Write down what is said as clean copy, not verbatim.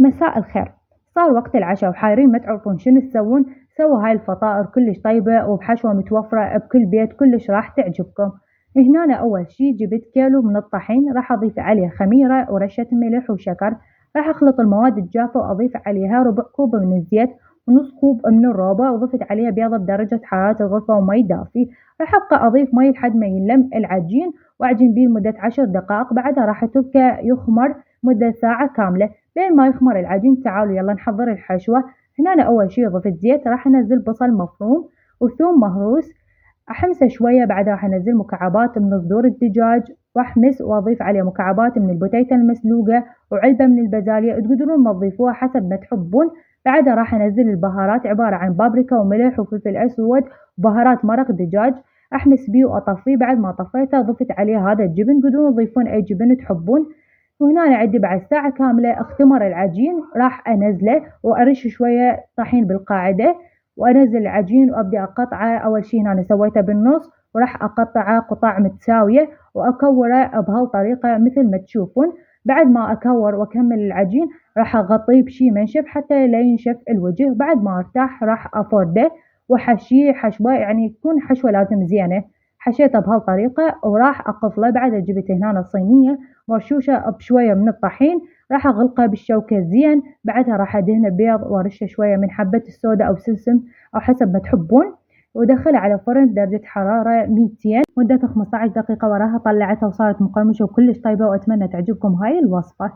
مساء الخير. صار وقت العشاء وحايرين ما تعرفون شنو تسوون. سووا هاي الفطائر كلش طيبة وبحشوة متوفرة بكل بيت كلش راح تعجبكم. هنا أنا أول شي جبت كيلو من الطحين، راح أضيف عليه خميرة ورشة ملح وشكر. راح أخلط المواد الجافة وأضيف عليها ربع كوب من الزيت ونص كوب من الروبة، وضفت عليها بيضة بدرجة حرارة الغرفة ومي دافي. راح أبقى أضيف مي لحد ما يلم العجين وأعجن بيه لمدة 10 دقائق. بعدها راح أتركه يخمر مدة ساعة كاملة. بين ما يخمر العجين تعالوا يلا نحضر الحشوة. هنا أنا أول شي ضفت زيت، راح أنزل بصل مفروم وثوم مهروس أحمسه شوية. بعدها راح أنزل مكعبات من صدور الدجاج وأحمس وأضيف عليه مكعبات من البتيتة المسلوقة وعلبة من البازاليا، تقدرون ما تضيفوها حسب ما تحبون. بعدها راح أنزل البهارات عبارة عن بابريكا وملح وفلفل أسود وبهارات مرق دجاج. أحمس بيه وأطفيه. بعد ما طفيته ضفت عليه هذا الجبن، تقدرون تضيفون أي جبن تحبون. وهنا أنا عندي بعد ساعة كاملة اختمر العجين، راح أنزله وأرش شوية طحين بالقاعدة وأنزل العجين وأبدأ أقطعه. أول شي هنا أنا سويته بالنص وراح أقطعه قطع متساوية وأكوره بهالطريقة مثل ما تشوفون. بعد ما أكور وأكمل العجين راح أغطيه بشي منشف حتى لا ينشف الوجه. بعد ما ارتاح راح أفرده وحشيه حشوة، يعني تكون حشوة لازم زينة. حشيته بهالطريقة وراح أقفله. بعد جبت هنا الصينية مرشوشة بشوية من الطحين، راح أغلقها بالشوكة زين. بعدها راح أدهنه بيض وأرشه شوية من حبة السودا أو سمسم أو حسب ما تحبون، ودخلها على فرن بدرجة حرارة 200 مدة 15 دقيقة. وراها طلعتها وصارت مقرمشة وكلش طيبة، وأتمنى تعجبكم هاي الوصفة.